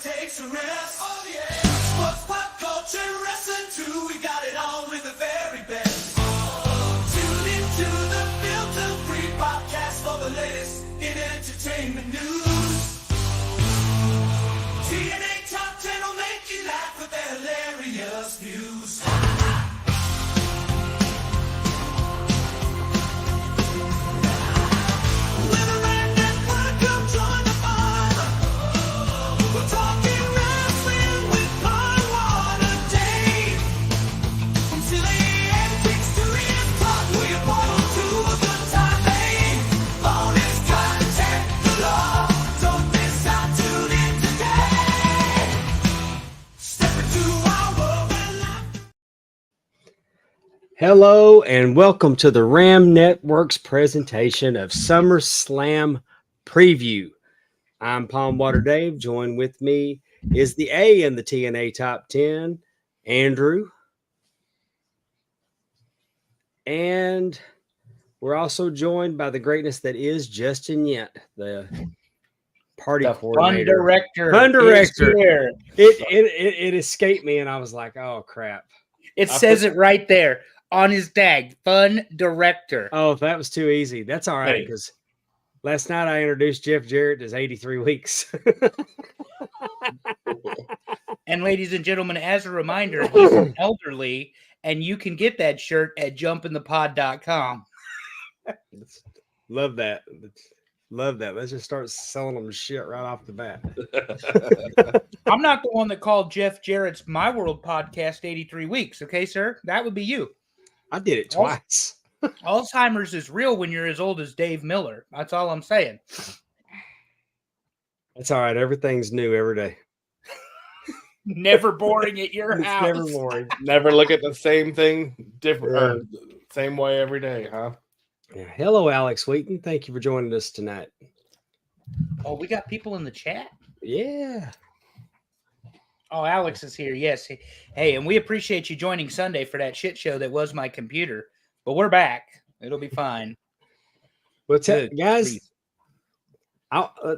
takes a rest. Oh yeah. Sports, pop culture, wrestling too. We got it all with the very best. Tune into the filter-free podcast for the latest in entertainment news. TNA Top 10 will make you laugh with their hilarious views. Hello and welcome to the Ram Network's presentation of SummerSlam Preview. I'm Palmwater Dave. Joined with me is the A in the TNA Top 10, Andrew. And we're also joined by the greatness that is Justin Yent, the party coordinator. Fun director. Here. It escaped me and I was like, oh crap. It says it right there on his tag, fun director. Oh, if that was too easy, that's all right, because last night I introduced Jeff Jarrett as 83 weeks. And ladies and gentlemen, as a reminder, he's an elderly, and you can get that shirt at jumpinthepod.com. Love that. Love that. Let's just start selling them shit right off the bat. I'm not the one that called Jeff Jarrett's My World podcast 83 weeks, okay, sir? That would be you. I did it twice. Alzheimer's is real when you're as old as Dave Miller. That's all I'm saying. That's all right. Everything's new every day. Never boring at your house. Never boring. Never look at the same thing different or same way every day, huh? Yeah. Hello, Alex Wheaton. Thank you for joining us tonight. Oh, we got people in the chat? Yeah. Oh, Alex is here. Yes. Hey, and we appreciate you joining Sunday for that shit show that was my computer. But we're back. It'll be fine. Well, guys,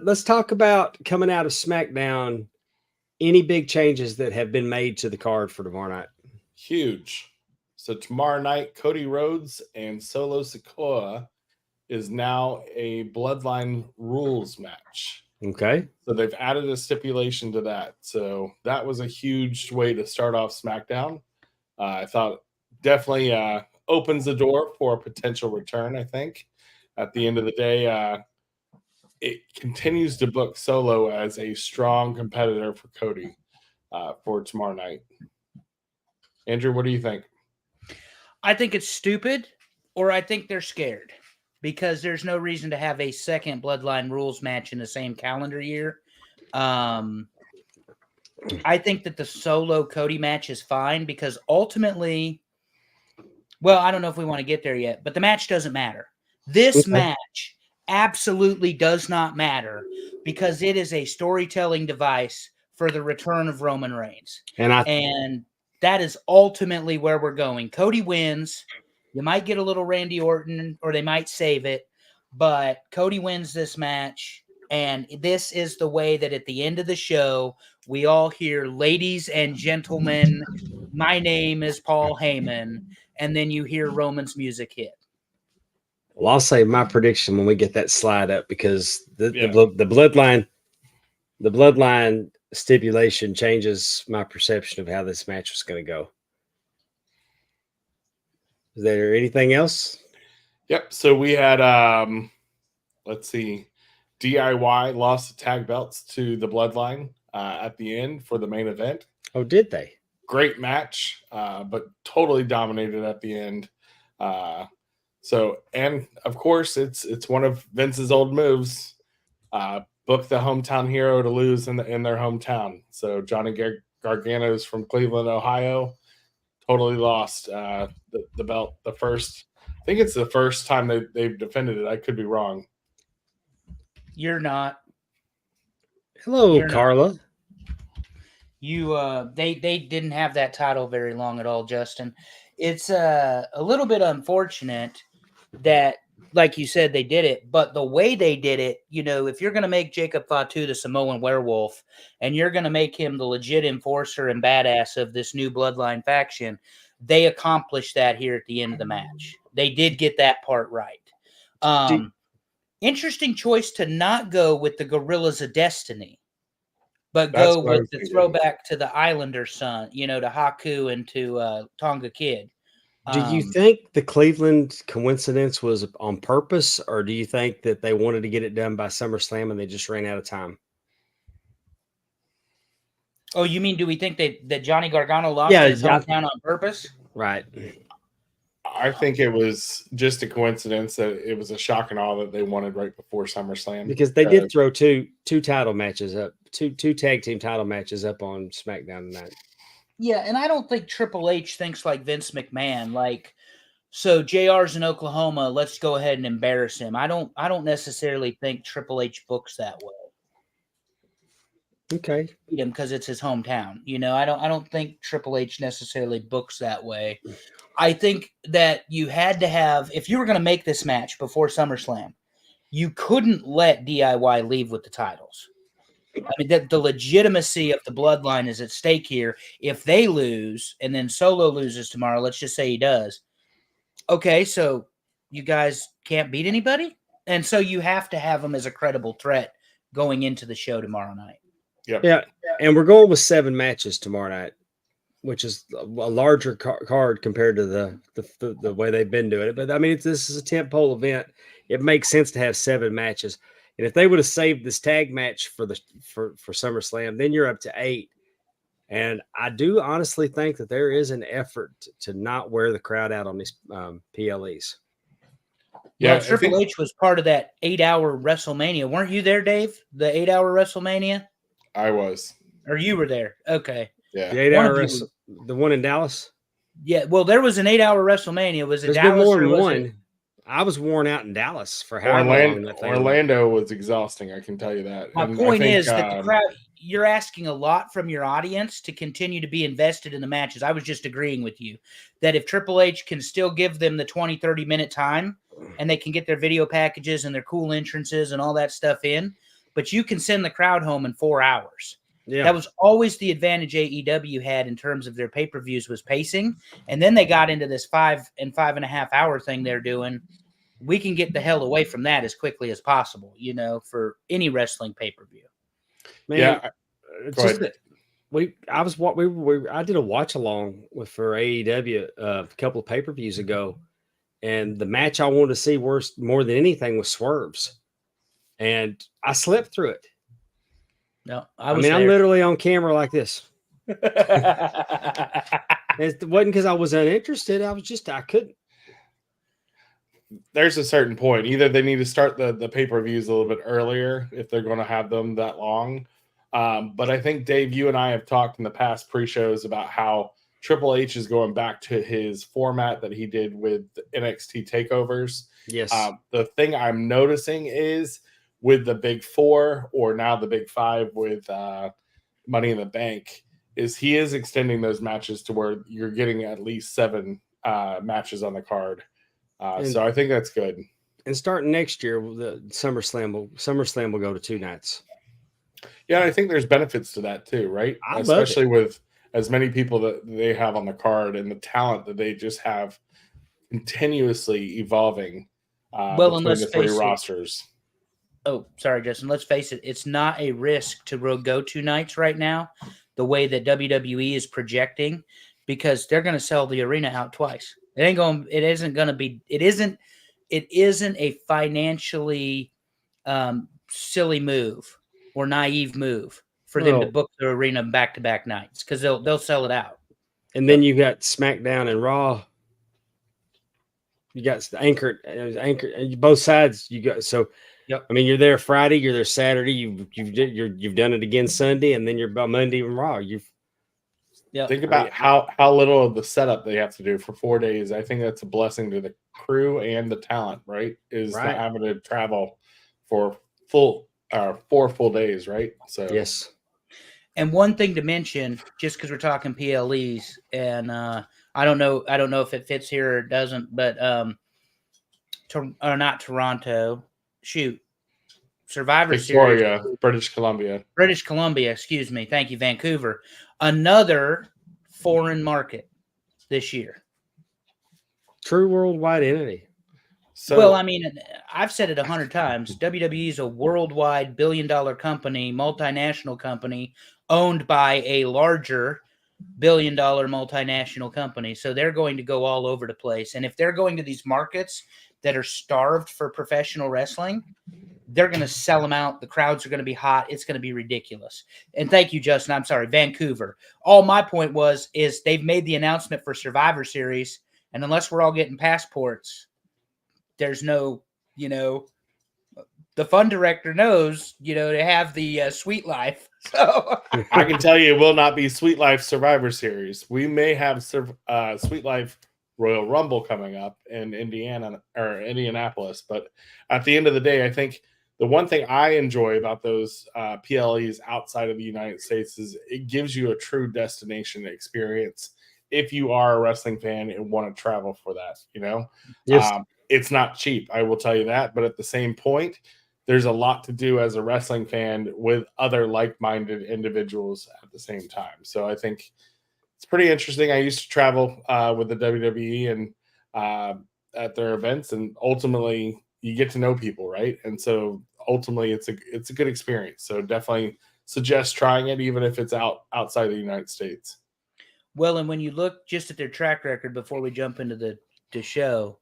let's talk about coming out of Smackdown. Any big changes that have been made to the card for tomorrow night? Huge. So tomorrow night, Cody Rhodes and Solo Sikoa is now a Bloodline rules match. Okay. So they've added a stipulation to that. So that was a huge way to start off SmackDown. I thought definitely opens the door for a potential return, I think. At the end of the day, it continues to book Solo as a strong competitor for Cody for tomorrow night. Andrew, what do you think? I think it's stupid, or I think they're scared, because there's no reason to have a second Bloodline rules match in the same calendar year. I think that the Solo Cody match is fine because ultimately, well, I don't know if we want to get there yet, but the match doesn't matter. This match absolutely does not matter because it is a storytelling device for the return of Roman Reigns. And that is ultimately where we're going. Cody wins. You might get a little Randy Orton, or they might save it, but Cody wins this match, and this is the way that at the end of the show, we all hear, ladies and gentlemen, my name is Paul Heyman, and then you hear Roman's music hit. Well, I'll say my prediction when we get that slide up, because the bloodline stipulation changes my perception of how this match was going to go. Is there anything else? Yep. So we had, let's see, DIY lost the tag belts to the Bloodline at the end for the main event. Oh, did they? Great match, but totally dominated at the end. So, and of course, it's one of Vince's old moves. Book the hometown hero to lose in their hometown. So Johnny Gargano's from Cleveland, Ohio, totally lost the belt. I think it's the first time they've defended it. I could be wrong. You're not. Hello, You're Carla. Not. You they didn't have that title very long at all, Justin. It's a little bit unfortunate that like you said, they did it, but the way they did it, if you're going to make Jacob Fatu the Samoan werewolf and you're going to make him the legit enforcer and badass of this new bloodline faction, they accomplished that here at the end of the match. They did get that part right. Interesting choice to not go with the Gorillas of Destiny, but go with the throwback to the Islander son, to Haku and to Tonga Kid. Do you think the Cleveland coincidence was on purpose, or do you think that they wanted to get it done by SummerSlam and they just ran out of time? Oh, you mean, do we think that Johnny Gargano lost his hometown on purpose? Right. I think it was just a coincidence that it was a shock and awe that they wanted right before SummerSlam. Because they did throw two title matches up, two tag team title matches up on SmackDown tonight. Yeah, and I don't think Triple H thinks like Vince McMahon. Like, so JR's in Oklahoma, let's go ahead and embarrass him. I don't necessarily think Triple H books that way. Okay. Because it's his hometown. I don't think Triple H necessarily books that way. I think that you had to have, if you were going to make this match before SummerSlam, you couldn't let DIY leave with the titles. I mean, the legitimacy of the bloodline is at stake here. If they lose and then Solo loses tomorrow, let's just say he does. Okay, so you guys can't beat anybody? And so you have to have them as a credible threat going into the show tomorrow night. Yep. Yeah, and we're going with 7 matches tomorrow night, which is a larger card compared to the way they've been doing it. But, I mean, this is a tentpole event. It makes sense to have 7 matches. And if they would have saved this tag match for SummerSlam, then you're up to 8. And I do honestly think that there is an effort to not wear the crowd out on these PLEs. Yeah, well, Triple H was part of that 8-hour WrestleMania. Weren't you there, Dave? The 8-hour WrestleMania? I was. Or you were there. Okay. Yeah. The 8-hour the one in Dallas? Yeah, well, there was an 8-hour WrestleMania. Was it There's Dallas? Been more than or was one. It... I was worn out in Dallas for how long that thing Orlando was exhausting, I can tell you that. My point is that the crowd, you're asking a lot from your audience to continue to be invested in the matches. I was just agreeing with you that if Triple H can still give them the 20, 30-minute time and they can get their video packages and their cool entrances and all that stuff in, but you can send the crowd home in 4 hours. Yeah. That was always the advantage AEW had in terms of their pay-per-views was pacing. And then they got into this 5 and 5.5 hour thing they're doing. We can get the hell away from that as quickly as possible, for any wrestling pay-per-view. Man, yeah. It's just that I did a watch along for AEW a couple of pay-per-views ago. And the match I wanted to see more than anything was Swerve's. And I slept through it. No, I'm literally on camera like this. It wasn't because I was uninterested. I couldn't. There's a certain point. Either they need to start the pay-per-views a little bit earlier if they're going to have them that long. But I think, Dave, you and I have talked in the past pre-shows about how Triple H is going back to his format that he did with NXT takeovers. Yes. The thing I'm noticing is with the Big Four, or now the Big Five with Money in the Bank, is he is extending those matches to where you're getting at least 7 matches on the card. So I think that's good. And starting next year, the SummerSlam will go to 2 nights. Yeah, I think there's benefits to that too, right? Especially with as many people that they have on the card and the talent that they just have continuously evolving between the 3 rosters. Oh, sorry, Justin. Let's face it. It's not a risk to go 2 nights right now, the way that WWE is projecting, because they're going to sell the arena out twice. It isn't a financially silly move or naive move for them to book the arena back-to-back nights, because they'll sell it out. And then you got SmackDown and Raw. You got anchored both sides. You got so. Yep. I mean, you're there Friday, you're there Saturday, you've done it again Sunday, and then you're about Monday and Raw. Think about how little of the setup they have to do for 4 days. I think that's a blessing to the crew and the talent, right? Not having to travel for 4 full days, right? So yes. And one thing to mention, just because we're talking PLEs, and I don't know if it fits here or it doesn't, but or not Toronto. Shoot, Survivor Series, Victoria, British Columbia. British Columbia. Excuse me. Thank you, Vancouver. Another foreign market this year. True worldwide entity. So, Well, I mean, I've said it 100 times. WWE is a worldwide billion-dollar company, multinational company, owned by a larger billion-dollar multinational company. So they're going to go all over the place. And if they're going to these markets that are starved for professional wrestling, they're going to sell them out. The crowds are going to be hot. It's going to be ridiculous. And thank you, Justin. I'm sorry, Vancouver. All my point is they've made the announcement for Survivor Series, and unless we're all getting passports, there's no, the fun director knows, to have the sweet life. So I can tell you it will not be Sweet Life Survivor Series. We may have Sweet Life Royal Rumble coming up in Indiana or Indianapolis. But at the end of the day, I think the one thing I enjoy about those PLEs outside of the United States is it gives you a true destination experience if you are a wrestling fan and want to travel for that, Yes. it's not cheap. I will tell you that. But at the same point, there's a lot to do as a wrestling fan with other like-minded individuals at the same time. So I think it's pretty interesting. I used to travel with the WWE and at their events, and ultimately you get to know people, right? And so ultimately it's a good experience. So definitely suggest trying it, even if it's outside the United States. Well, and when you look just at their track record before we jump into the show,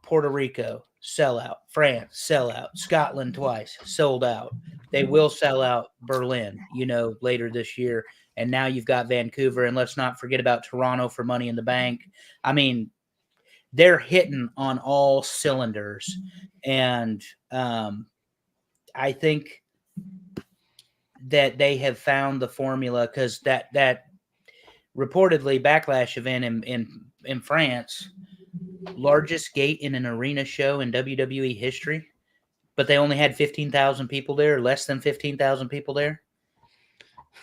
Puerto Rico, sellout. France, sellout. Scotland twice, sold out. They will sell out Berlin, later this year. And now you've got Vancouver, and let's not forget about Toronto for Money in the Bank. I mean, they're hitting on all cylinders. And I think that they have found the formula, because that reportedly Backlash event in France, largest gate in an arena show in WWE history, but they only had 15,000 people there, less than 15,000 people there.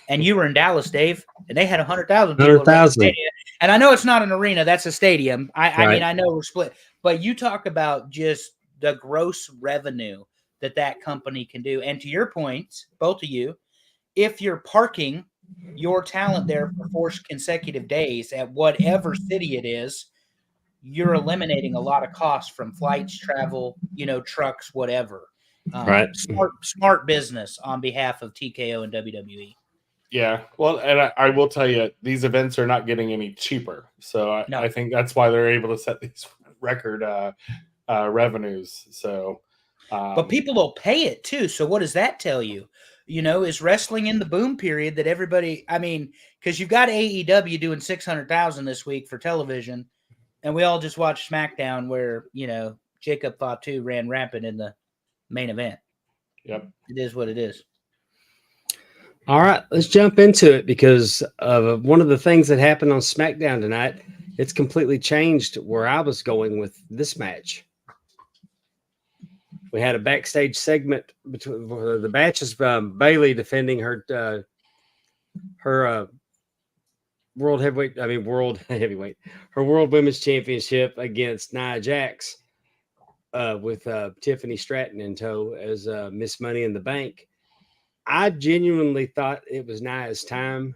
And you were in Dallas, Dave, and they had 100,000 people. 100,000. And I know it's not an arena, that's a stadium. I Right. mean, I know we're split, but you talk about just the gross revenue that company can do. And to your points, both of you, if you're parking your talent there for 4 consecutive days at whatever city it is, you're eliminating a lot of costs from flights, travel, trucks, whatever. Right. Smart business on behalf of TKO and WWE. Yeah, well, and I will tell you, these events are not getting any cheaper. So No. I think that's why they're able to set these record revenues. So, but people will pay it too. So what does that tell you? Is wrestling in the boom period that everybody? I mean, because you've got AEW doing 600,000 this week for television, and we all just watched SmackDown where Jacob Fatu ran rampant in the main event. Yep, it is what it is. All right, let's jump into it, because of one of the things that happened on SmackDown tonight. It's completely changed where I was going with this match. We had a backstage segment between the matches. Bayley defending her world heavyweight. World heavyweight. Her World Women's Championship against Nia Jax, with Tiffany Stratton in tow as Miss Money in the Bank. I genuinely thought it was Nia's time,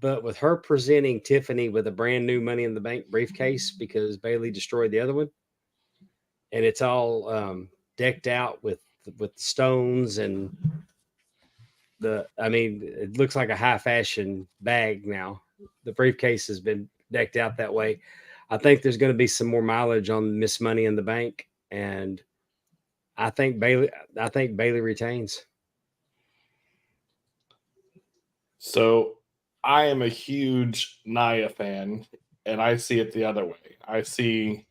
but with her presenting Tiffany with a brand new Money in the Bank briefcase because Bayley destroyed the other one, and it's all decked out with stones and it looks like a high fashion bag now. The briefcase has been decked out that way. I think there's going to be some more mileage on Miss Money in the Bank, and I think Bayley retains. So I am a huge Nia fan, and I see it the other way. I see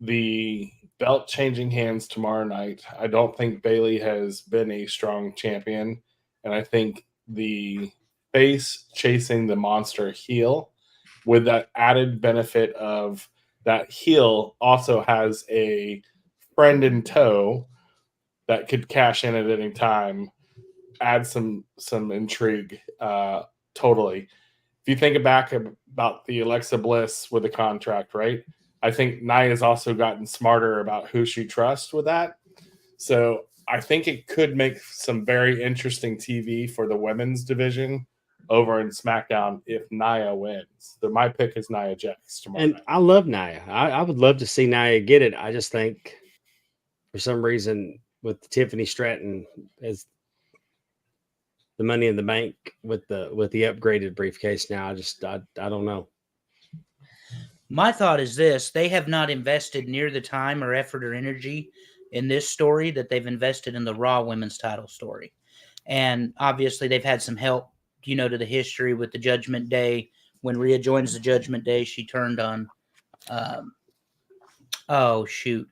the belt changing hands tomorrow night. I don't think Bayley has been a strong champion, and I think the face chasing the monster heel, with that added benefit of that heel also has a friend in tow that could cash in at any time, add some intrigue. Totally. If you think back about the Alexa Bliss with the contract, right? I think Nia's also gotten smarter about who she trusts with that. So I think it could make some very interesting TV for the women's division over in SmackDown if Nia wins. So my pick is Nia Jax tomorrow And night. I love Nia. I would love to see Nia get it. I just think for some reason with Tiffany Stratton as the Money in the Bank with the upgraded briefcase now, I don't know. My thought is this: they have not invested near the time or effort or energy in this story that they've invested in the Raw Women's Title story. And obviously, they've had some help, to the history with the Judgment Day. When Rhea joins the Judgment Day, she turned on,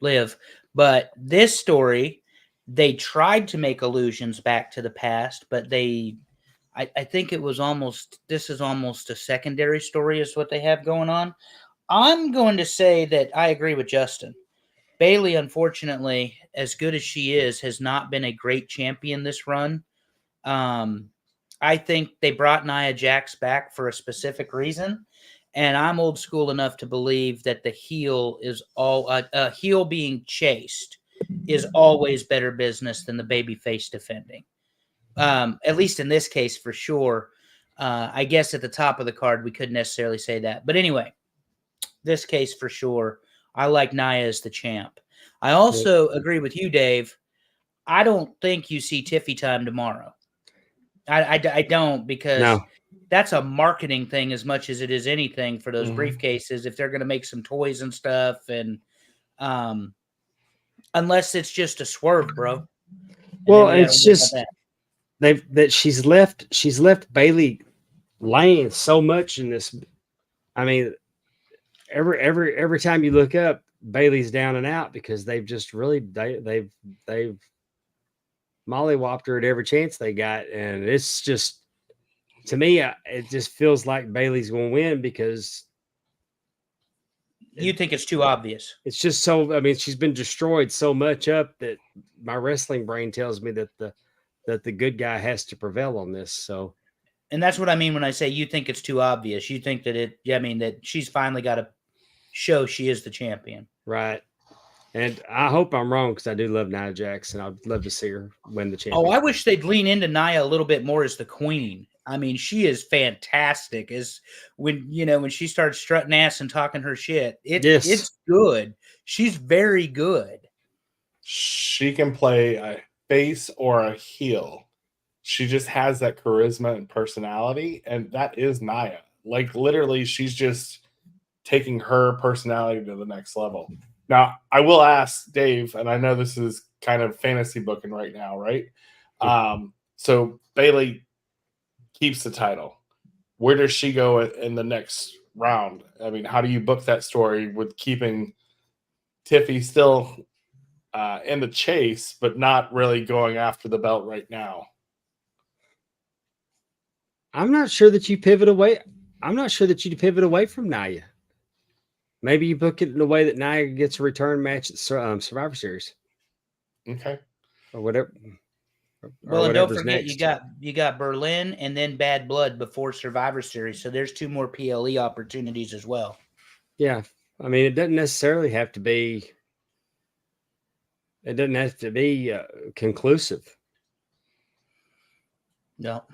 Liv. But this story, they tried to make allusions back to the past, but I think this is almost a secondary story, is what they have going on. I'm going to say that I agree with Justin. Bayley, unfortunately, as good as she is, has not been a great champion this run. I think they brought Nia Jax back for a specific reason, and I'm old school enough to believe that the heel is a heel being chased is always better business than the babyface defending. At least in this case, for sure. I guess at the top of the card, we couldn't necessarily say that, but anyway. This case for sure. I like Nia as the champ. I also agree with you, Dave. I don't think you see Tiffy time tomorrow. I don't, because that's a marketing thing as much as it is anything for those briefcases. If they're going to make some toys and stuff, and unless it's just a swerve, bro. Well, it's just she's left Bayley laying so much in this. I mean, every time you look up, Bayley's down and out because they've just really they've mollywopped her at every chance they got, and it's just, to me, it just feels like Bayley's going to win because you think it's too obvious. It's just so. I mean, she's been destroyed so much up that my wrestling brain tells me that the good guy has to prevail on this. So. And that's what I mean when I say you think it's too obvious. You think that that she's finally got to show she is the champion. Right. And I hope I'm wrong because I do love Nia Jax, and I'd love to see her win the championship. Oh, I wish they'd lean into Nia a little bit more as the queen. I mean, she is fantastic. When she starts strutting ass and talking her shit, it's good. She's very good. She can play a face or a heel. She just has that charisma and personality, and that is Nia. Like, literally, she's just taking her personality to the next level. Now, I will ask Dave, and I know this is kind of fantasy booking right now, right? So Bayley keeps the title. Where does she go in the next round? I mean, how do you book that story with keeping Tiffy still in the chase, but not really going after the belt right now? I'm not sure that you pivot away. I'm not sure that you pivot away from Nia. Maybe you book it in a way that Nia gets a return match at Survivor Series. Okay. Or whatever. Well, and don't forget, you got Berlin and then Bad Blood before Survivor Series, so there's 2 more PLE opportunities as well. Yeah, I mean, it doesn't necessarily have to be. It doesn't have to be conclusive. No.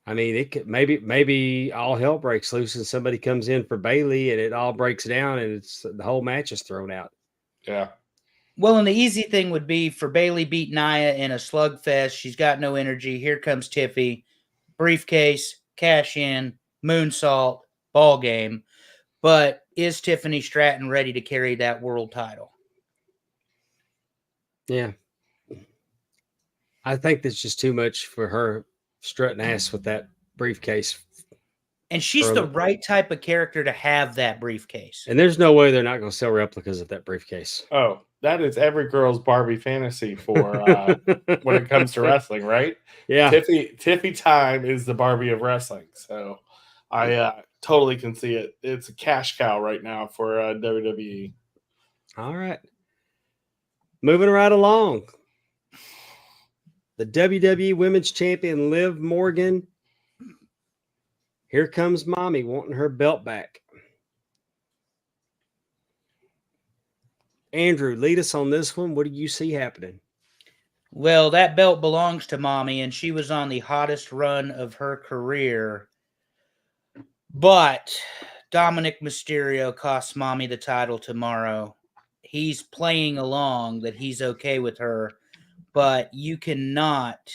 I mean, it could maybe all hell breaks loose and somebody comes in for Bayley and it all breaks down and the whole match is thrown out. Yeah. Well, and the easy thing would be for Bayley beat Nia in a slugfest. She's got no energy. Here comes Tiffy. Briefcase, cash in, moonsault, ball game. But is Tiffany Stratton ready to carry that world title? Yeah. I think that's just too much for her strutting ass with that briefcase. And she's the right type of character to have that briefcase. And there's no way they're not going to sell replicas of that briefcase. Oh, that is every girl's Barbie fantasy for when it comes to wrestling, right? Yeah. Tiffy time is the Barbie of wrestling. So I totally can see it. It's a cash cow right now for WWE. All right. Moving right along. The WWE Women's Champion, Liv Morgan. Here comes mommy wanting her belt back. Andrew, lead us on this one. What do you see happening? Well, that belt belongs to Mommy, and she was on the hottest run of her career. But Dominic Mysterio costs Mommy the title tomorrow. He's playing along that he's okay with her, but you cannot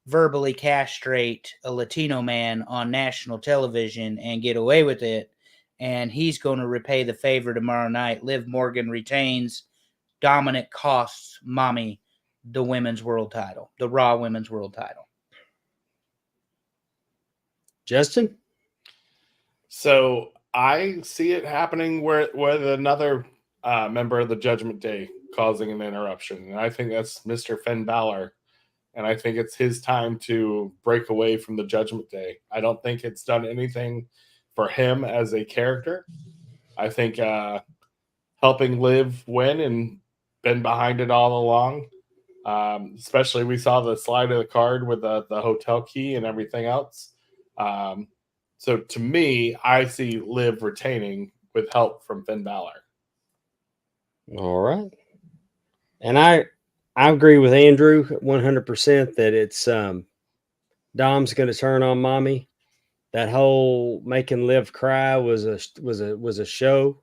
verbally castrate a Latino man on national television and get away with it. And he's going to repay the favor tomorrow night. Liv Morgan retains. Dominic costs Mommy the women's world title, the Raw women's world title. Justin? So I see it happening with another member of the Judgment Day causing an interruption. And I think that's Mr. Finn Balor. And I think it's his time to break away from the Judgment Day. I don't think it's done anything for him as a character. I think helping Liv win and been behind it all along. Especially we saw the slide of the card with the hotel key and everything else. So to me, I see Liv retaining with help from Finn Balor. All right. And I agree with Andrew 100% that it's Dom's going to turn on Mommy. That whole making Liv cry was a show.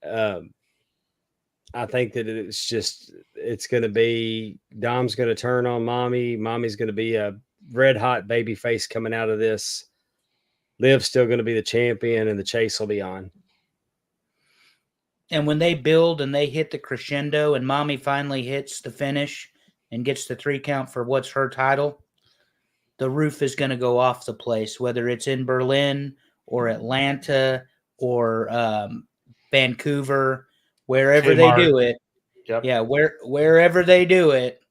I think that it's going to be Dom's going to turn on Mommy. Mommy's going to be a red hot baby face coming out of this. Liv's still going to be the champion, and the chase will be on. And when they build and they hit the crescendo and Mommy finally hits the finish and gets the 3 count for what's her title, the roof is going to go off the place, whether it's in Berlin or Atlanta or Vancouver, wherever Kmart. they do it. Yep. Yeah, wherever they do it,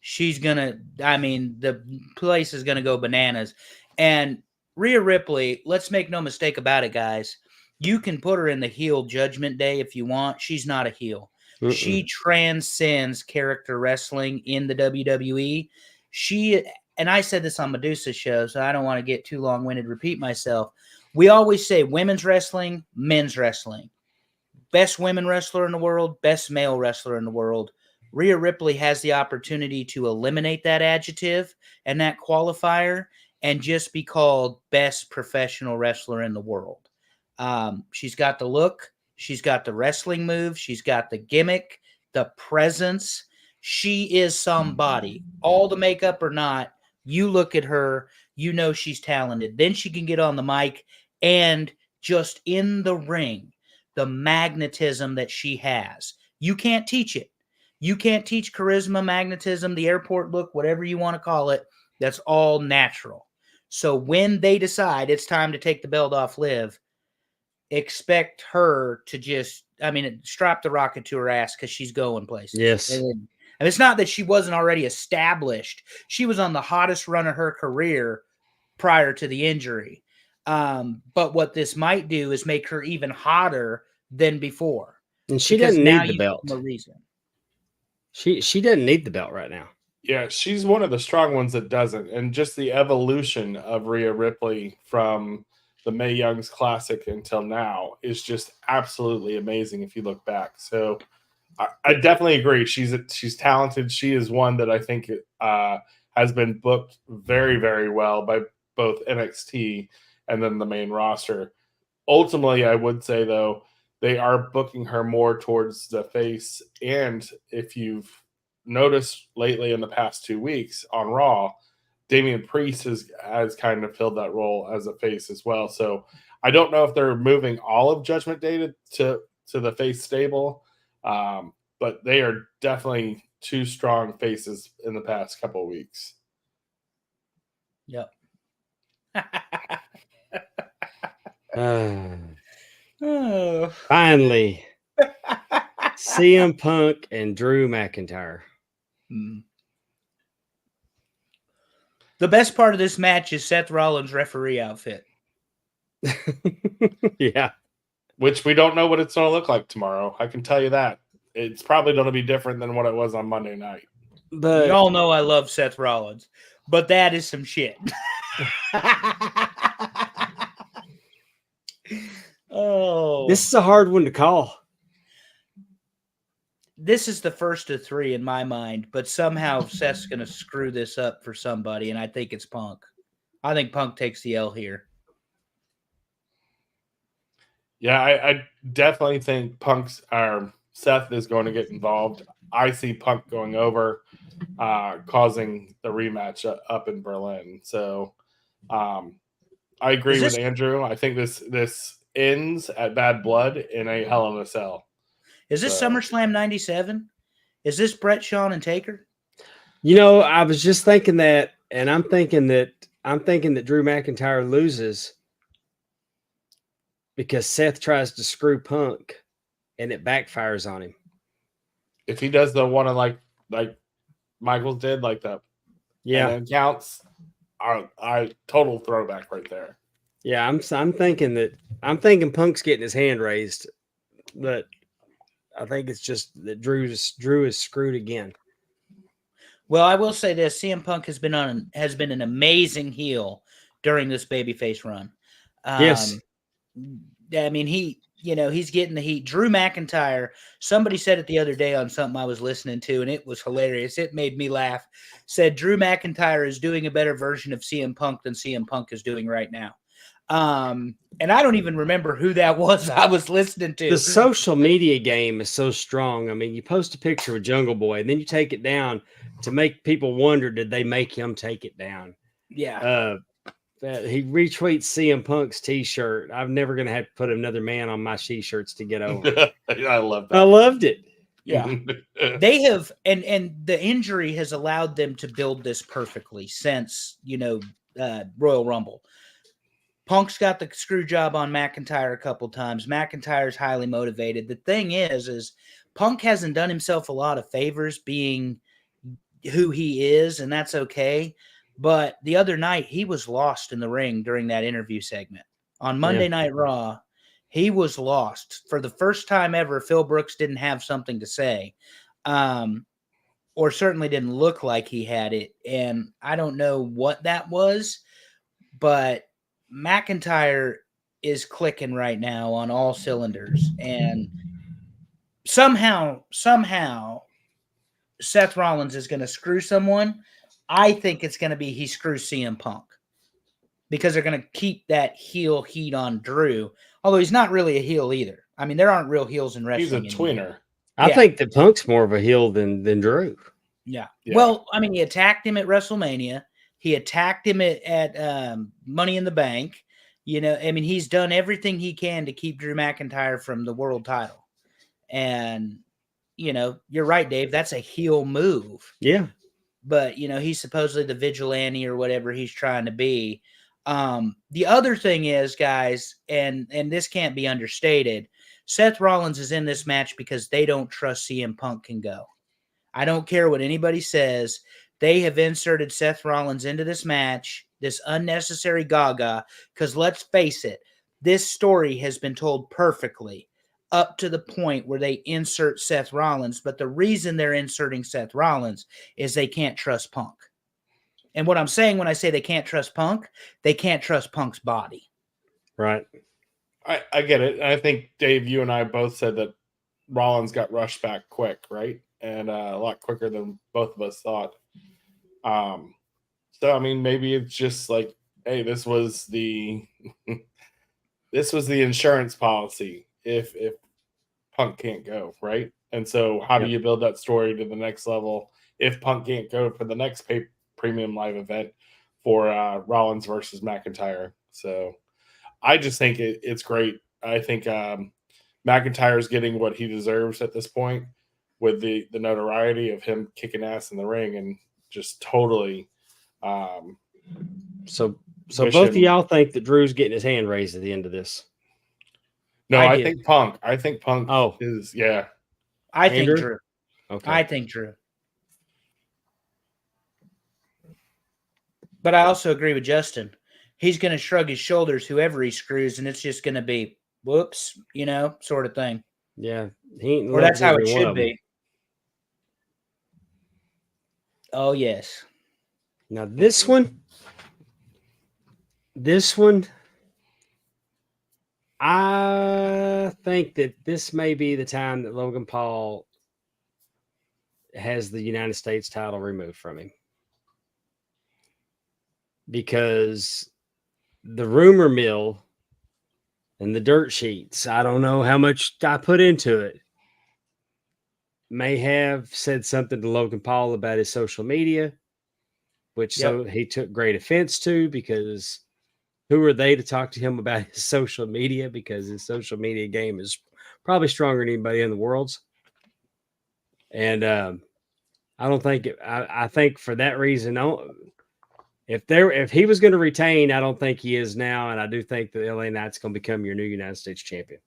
she's going to, the place is going to go bananas. And Rhea Ripley, let's make no mistake about it, guys. You can put her in the heel Judgment Day if you want. She's not a heel. Mm-mm. She transcends character wrestling in the WWE. And I said this on Medusa's show, so I don't want to get too long-winded, repeat myself. We always say women's wrestling, men's wrestling. Best women wrestler in the world, best male wrestler in the world. Rhea Ripley has the opportunity to eliminate that adjective and that qualifier and just be called best professional wrestler in the world. She's got the look. She's got the wrestling move. She's got the gimmick, the presence. She is somebody. All the makeup or not, you look at her, you know she's talented. Then she can get on the mic and just in the ring, the magnetism that she has. You can't teach it. You can't teach charisma, magnetism, the airport look, whatever you want to call it. That's all natural. So when they decide it's time to take the belt off Liv, expect her to just, strap the rocket to her ass because she's going places. Yes. And it's not that she wasn't already established. She was on the hottest run of her career prior to the injury. But what this might do is make her even hotter than before. And she Because doesn't now need the you belt. give them a reason. She doesn't need the belt right now. Yeah, she's one of the strong ones that doesn't. And just the evolution of Rhea Ripley from the Mae Young's Classic until now is just absolutely amazing if you look back. So I definitely agree. She's talented. She is one that I think has been booked very, very well by both NXT and then the main roster. Ultimately, I would say, though, they are booking her more towards the face. And if you've noticed lately in the past 2 weeks on Raw, Damian Priest has kind of filled that role as a face as well. So I don't know if they're moving all of Judgment Day to the face stable, but they are definitely 2 strong faces in the past couple of weeks. Yep. Oh. Finally, CM Punk and Drew McIntyre. The best part of this match is Seth Rollins' referee outfit. Yeah. Which we don't know what it's going to look like tomorrow. I can tell you that. It's probably going to be different than what it was on Monday night. But Y'all know I love Seth Rollins, but that is some shit. Oh. this is a hard one to call. this is the first of three in my mind, but somehow Seth's going to screw this up for somebody, and I think it's Punk. I think Punk takes the L here. Yeah, I definitely think Seth is going to get involved. I see Punk going over, causing the rematch up in Berlin. So I agree with Andrew. I think this ends at Bad Blood in a Hell in a Cell. Is this SummerSlam 97? Is this Brett, Shawn, and Taker? You know, I was just thinking that, and I'm thinking that Drew McIntyre loses because Seth tries to screw Punk, and it backfires on him. If he does the one like Michaels did, like that, yeah, and then counts, I total throwback right there. Yeah, I'm thinking Punk's getting his hand raised, but I think it's just that Drew is screwed again. Well, I will say this: CM Punk has been an amazing heel during this babyface run. Yes, I mean he's getting the heat. Drew McIntyre. Somebody said it the other day on something I was listening to, and it was hilarious. It made me laugh. Said Drew McIntyre is doing a better version of CM Punk than CM Punk is doing right now. And I don't even remember who that was I was listening to. The social media game is so strong. I mean, you post a picture of Jungle Boy, and then you take it down to make people wonder, did they make him take it down? Yeah. He retweets CM Punk's T-shirt. I'm never going to have to put another man on my T-shirts to get over. I love that. I loved it. Yeah. They have, and the injury has allowed them to build this perfectly since, Royal Rumble. Punk's got the screw job on McIntyre a couple times. McIntyre's highly motivated. The thing is Punk hasn't done himself a lot of favors being who he is, and that's okay. But the other night, he was lost in the ring during that interview segment. On Monday Night Raw, he was lost. For the first time ever, Phil Brooks didn't have something to say, or certainly didn't look like he had it. And I don't know what that was, but McIntyre is clicking right now on all cylinders. And somehow, Seth Rollins is going to screw someone. I think it's going to be he screws CM Punk because they're going to keep that heel heat on Drew, although he's not really a heel either. I mean, there aren't real heels in wrestling. He's a tweener. I think that Punk's more of a heel than Drew. Yeah. Well, I mean, he attacked him at WrestleMania. He attacked him at Money in the Bank. I mean, he's done everything he can to keep Drew McIntyre from the world title. And, you're right, Dave. That's a heel move. Yeah. But, he's supposedly the vigilante or whatever he's trying to be. The other thing is, guys, and this can't be understated, Seth Rollins is in this match because they don't trust CM Punk can go. I don't care what anybody says. They have inserted Seth Rollins into this match, this unnecessary gaga, because let's face it, this story has been told perfectly up to the point where they insert Seth Rollins. But the reason they're inserting Seth Rollins is they can't trust Punk. And what I'm saying when I say they can't trust Punk, they can't trust Punk's body. Right. I get it. I think, Dave, you and I both said that Rollins got rushed back quick, right? And a lot quicker than both of us thought. So I mean, maybe it's just like, hey, this was the insurance policy if Punk can't go, right? And so how do you build that story to the next level if Punk can't go for the next premium live event for Rollins versus McIntyre? So I just think it's great. I think McIntyre's getting what he deserves at this point with the notoriety of him kicking ass in the ring and just totally. So both of y'all think that Drew's getting his hand raised at the end of this? No, I think Punk. I think Punk is, yeah. I think Drew. Okay. I think Drew. But I also agree with Justin. He's going to shrug his shoulders, whoever he screws, and it's just going to be, whoops, sort of thing. Yeah. He ain't or that's how it should be. Oh, yes. Now, this one, I think that this may be the time that Logan Paul has the United States title removed from him. Because the rumor mill and the dirt sheets, I don't know how much I put into it, may have said something to Logan Paul about his social media, which so he took great offense to, because who are they to talk to him about his social media? Because his social media game is probably stronger than anybody in the world's. And I don't think I think for that reason, if he was going to retain, I don't think he is now, and I do think the LA Knight's going to become your new United States champion.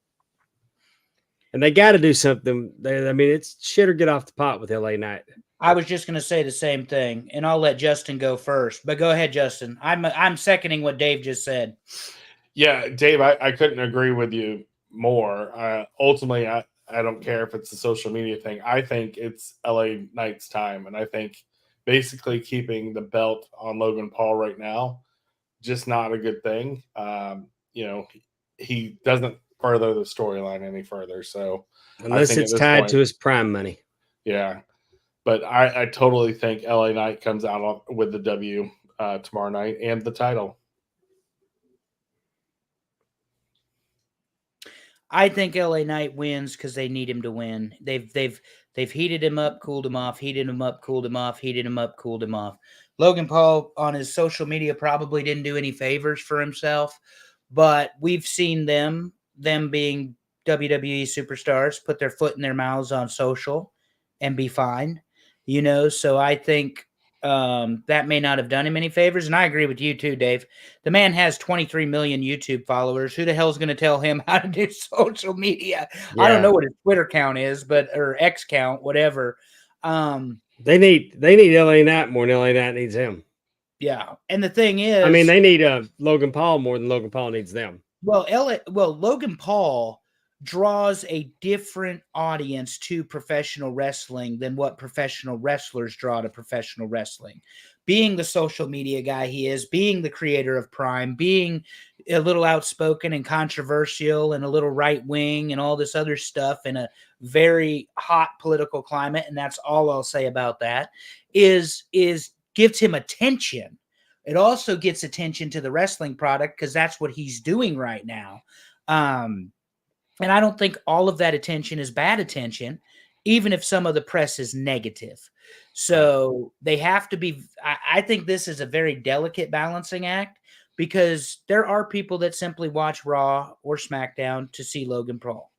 And they got to do something. I mean, it's shit or get off the pot with LA Knight. I was just going to say the same thing, and I'll let Justin go first. But go ahead, Justin. I'm seconding what Dave just said. Yeah, Dave, I couldn't agree with you more. Ultimately, I don't care if it's a social media thing. I think it's LA Knight's time, and I think basically keeping the belt on Logan Paul right now, just not a good thing. He doesn't further the storyline any further. So unless it's tied to his prime money. Yeah. But I totally think LA Knight comes out with the W tomorrow night and the title. I think LA Knight wins because they need him to win. They've heated him up, cooled him off, heated him up, cooled him off, heated him up, cooled him off. Logan Paul on his social media probably didn't do any favors for himself, but we've seen them being WWE superstars put their foot in their mouths on social and be fine. So I think that may not have done him any favors. And I agree with you too, Dave. The man has 23 million YouTube followers. Who the hell is going to tell him how to do social media? Yeah. I don't know what his Twitter count is, or X count, whatever. They need LA Knight more than LA Knight needs him. Yeah. And the thing is, I mean, they need Logan Paul more than Logan Paul needs them. Well, Logan Paul draws a different audience to professional wrestling than what professional wrestlers draw to professional wrestling. Being the social media guy he is, being the creator of Prime, being a little outspoken and controversial and a little right wing and all this other stuff in a very hot political climate, and that's all I'll say about that, is gives him attention. It also gets attention to the wrestling product because that's what he's doing right now. And I don't think all of that attention is bad attention, even if some of the press is negative. So they have to be – I think this is a very delicate balancing act because there are people that simply watch Raw or SmackDown to see Logan Paul.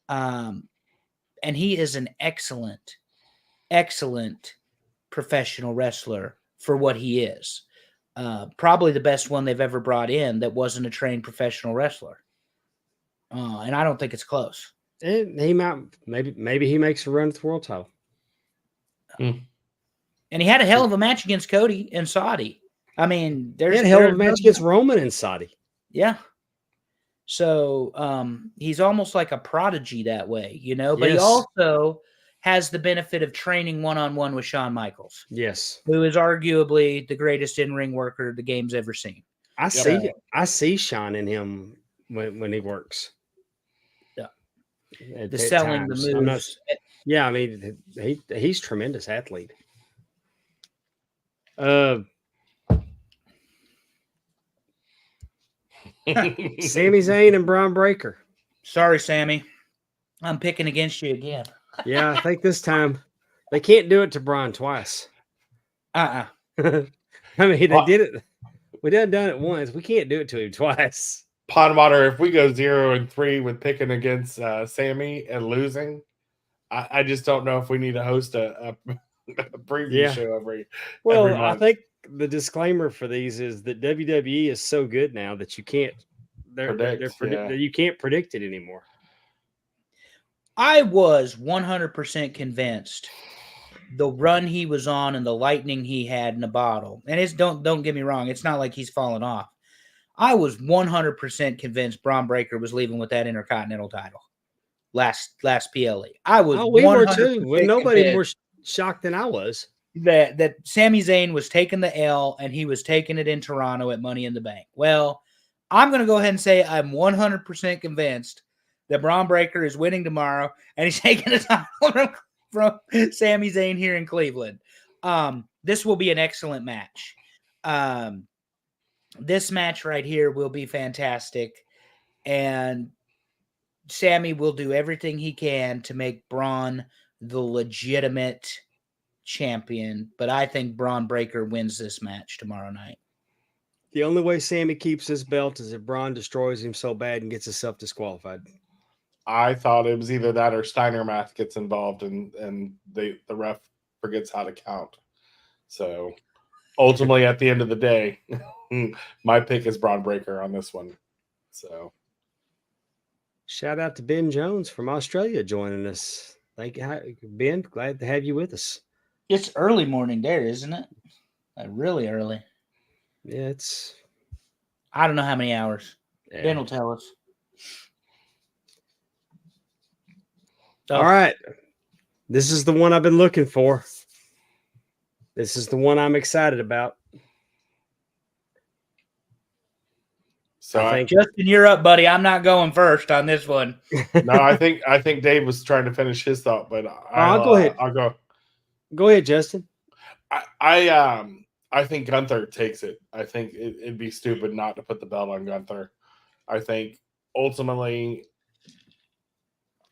And he is an excellent, excellent professional wrestler for what he is. Probably the best one they've ever brought in that wasn't a trained professional wrestler. And I don't think it's close. He might, maybe he makes a run at the world title. And he had a hell of a match against Cody in Saudi. I mean, he had a hell of a match against Roman in Saudi. Yeah. So he's almost like a prodigy that way, But he also has the benefit of training one-on-one with Shawn Michaels. Yes. Who is arguably the greatest in-ring worker the game's ever seen. I see Shawn in him when he works. Yeah. The selling, times. The moves. I mean, he's a tremendous athlete. Sami Zayn and Braun Breaker. Sorry, Sammy. I'm picking against you again. Yeah, I think this time they can't do it to Braun twice. I mean, they did it. We done it once. We can't do it to him twice. Pondwater, if we go 0-3 with picking against Sammy and losing, I just don't know if we need to host a preview show every month. I think the disclaimer for these is that WWE is so good now that you can't you can't predict it anymore. I was 100% convinced the run he was on and the lightning he had in a bottle, and it's don't get me wrong, it's not like he's fallen off. I was 100% convinced Braun Breaker was leaving with that Intercontinental title last PLE. I was. We were too. Nobody more shocked than I was. That Sami Zayn was taking the L and he was taking it in Toronto at Money in the Bank. Well, I'm going to go ahead and say I'm 100% convinced that Braun Breaker is winning tomorrow and he's taking the title from Sami Zayn here in Cleveland. This will be an excellent match. This match right here will be fantastic. And Sammy will do everything he can to make Braun the legitimate champion. But I think Braun Breaker wins this match tomorrow night. The only way Sammy keeps his belt is if Braun destroys him so bad and gets himself disqualified. I thought it was either that or Steiner Math gets involved and the ref forgets how to count. So ultimately, at the end of the day, my pick is Braun Breaker on this one. So shout out to Ben Jones from Australia joining us. Thank you, Ben. Glad to have you with us. It's early morning there, isn't it? Like really early. Yeah, it's. I don't know how many hours. Yeah. Ben will tell us. All right. This is the one I've been looking for. This is the one I'm excited about. So I think Justin, you're up, buddy. I'm not going first on this one. no, I think Dave was trying to finish his thought, but I'll go ahead. I'll go. Go ahead, Justin. I think Gunther takes it. I think it'd be stupid not to put the belt on Gunther. I think ultimately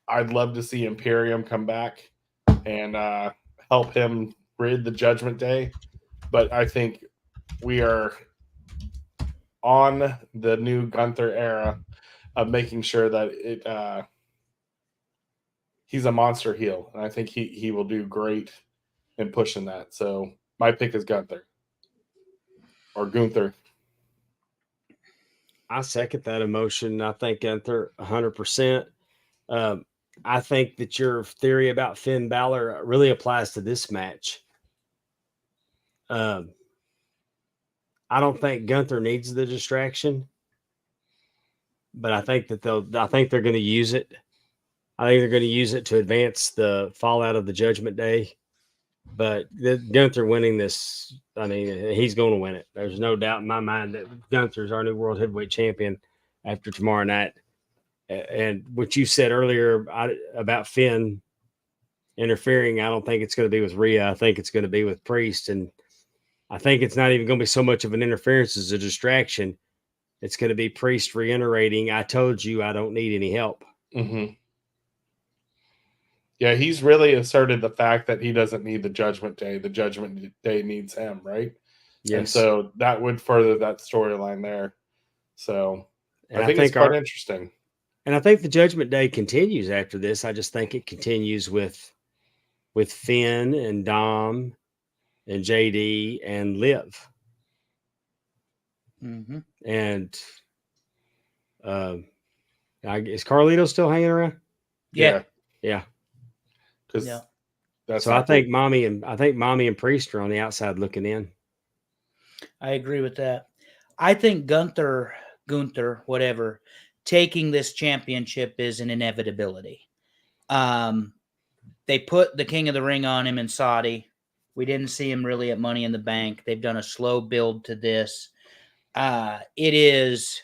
I'd love to see Imperium come back and help him rid the Judgment Day. But I think we are on the new Gunther era of making sure that he's a monster heel. And I think he will do great in pushing that. So my pick is Gunther. Or Gunther. I second that emotion. I think Gunther 100%. I think that your theory about Finn Balor really applies to this match. I don't think Gunther needs the distraction, but I think that they're going to use it. I think they're going to use it to advance the fallout of the Judgment Day. But Gunther winning this, I mean, he's going to win it. There's no doubt in my mind that Gunther's our new world heavyweight champion after tomorrow night. And what you said earlier about Finn interfering, I don't think it's going to be with Rhea. I think it's going to be with Priest. And I think it's not even going to be so much of an interference as a distraction. It's going to be Priest reiterating, I told you I don't need any help. Mm-hmm. Yeah, he's really asserted the fact that he doesn't need the Judgment Day. The Judgment Day needs him, right? Yes. And so that would further that storyline there. So and I think it's quite interesting. And I think the Judgment Day continues after this. I just think it continues with Finn and Dom and JD and Liv. Mm-hmm. And is Carlito still hanging around? Yeah. Because so I think Mommy and Priest are on the outside looking in. I agree with that. I think Gunther, whatever, taking this championship is an inevitability. They put the King of the Ring on him in Saudi. We didn't see him really at Money in the Bank. They've done a slow build to this. It is,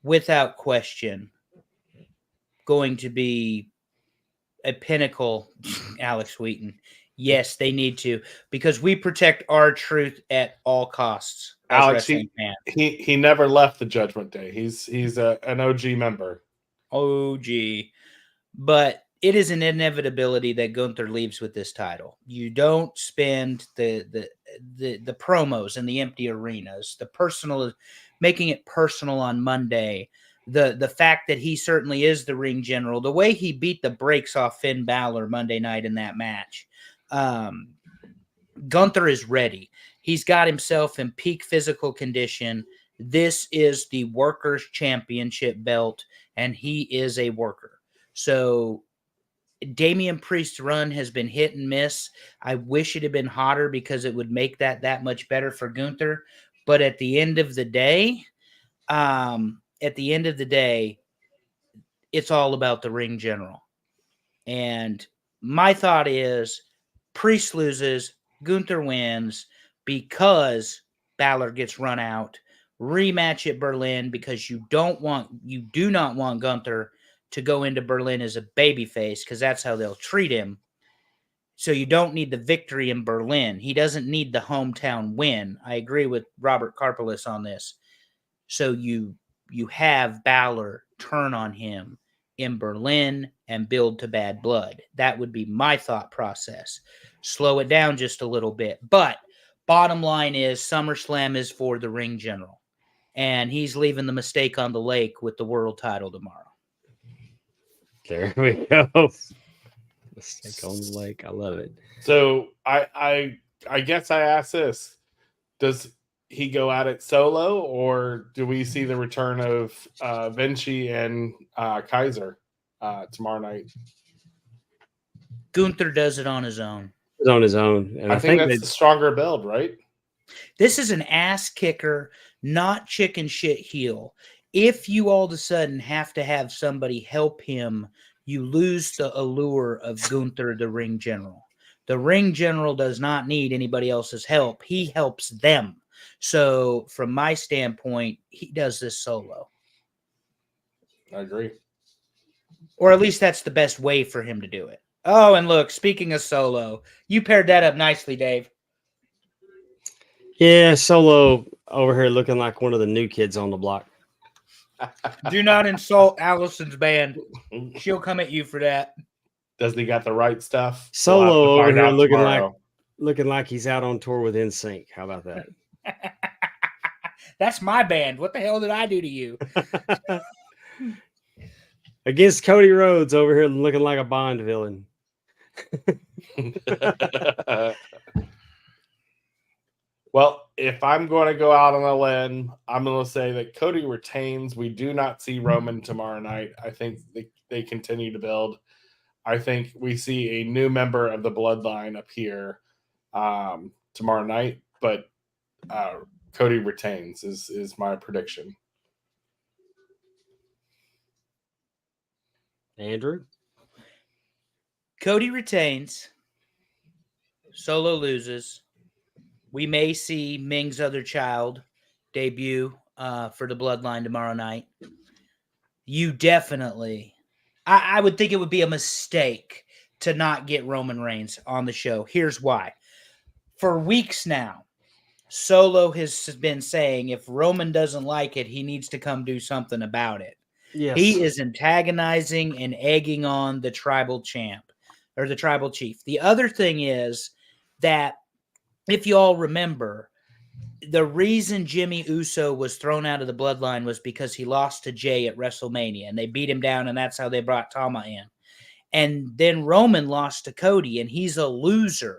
without question, going to be a pinnacle, Alex Wheaton. Yes, they need to, because we protect our truth at all costs. Alex, he never left the Judgment Day. He's an OG member. OG. But it is an inevitability that Gunther leaves with this title. You don't spend the promos in the empty arenas, making it personal on Monday. The fact that he certainly is the ring general, the way he beat the brakes off Finn Balor Monday night in that match. Gunther is ready. He's got himself in peak physical condition. This is the Workers' Championship belt, and he is a worker. So Damian Priest's run has been hit and miss. I wish it had been hotter because it would make that much better for Gunther. But at the end of the day, it's all about the ring general. And my thought is Priest loses, Gunther wins because Balor gets run out. Rematch at Berlin because you do not want Gunther to go into Berlin as a babyface because that's how they'll treat him. So you don't need the victory in Berlin. He doesn't need the hometown win. I agree with Robert Karpelis on this. So you have Balor turn on him in Berlin and build to Bad Blood. That would be my thought process. Slow it down just a little bit. But bottom line is SummerSlam is for the ring general. And he's leaving the mistake on the lake with the world title tomorrow. There we go. Mistake on the lake. I love it. So I guess I ask this: does he go at it solo, or do we see the return of Vinci and Kaiser tomorrow night? Gunther does it on his own. He's on his own. And I think that's the stronger build, right? This is an ass kicker, not chicken shit heel. If you all of a sudden have to have somebody help him, you lose the allure of Gunther, the ring general. The ring general does not need anybody else's help. He helps them. So from my standpoint, he does this solo. I agree. Or at least that's the best way for him to do it. Oh, and look, speaking of solo, you paired that up nicely, Dave. Yeah, Solo over here looking like one of the new kids on the block. Do not insult Allison's band. She'll come at you for that. Does he got the right stuff? Solo over here looking tomorrow. like he's out on tour with NSYNC. How about that? That's my band. What the hell did I do to you? Against Cody Rhodes over here looking like a Bond villain. Well, if I'm going to go out on a limb, I'm going to say that Cody retains. We do not see Roman tomorrow night. I think they continue to build. I think we see a new member of the bloodline appear tomorrow night, but Cody retains is my prediction. Andrew? Cody retains. Solo loses. We may see Ming's other child debut for the bloodline tomorrow night. You definitely... I would think it would be a mistake to not get Roman Reigns on the show. Here's why. For weeks now, Solo has been saying if Roman doesn't like it, he needs to come do something about it. Yes. He is antagonizing and egging on the tribal champ or the tribal chief. The other thing is that if you all remember, the reason Jimmy Uso was thrown out of the bloodline was because he lost to Jay at WrestleMania, and they beat him down, and that's how they brought Tama in. And then Roman lost to Cody, and he's a loser.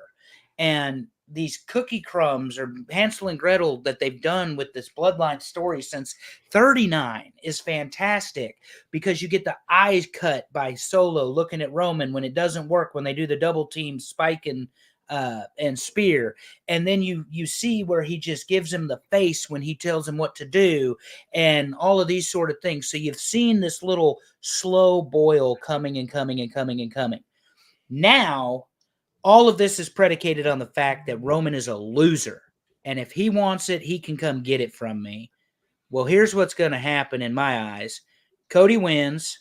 And these cookie crumbs or Hansel and Gretel that they've done with this bloodline story since 39 is fantastic because you get the eyes cut by Solo looking at Roman when it doesn't work, when they do the double team spike and spear, and then you see where he just gives him the face when he tells him what to do, and all of these sort of things. So you've seen this little slow boil coming and coming and coming and coming. Now, all of this is predicated on the fact that Roman is a loser, and if he wants it, he can come get it from me. Well, here's what's going to happen in my eyes. Cody wins.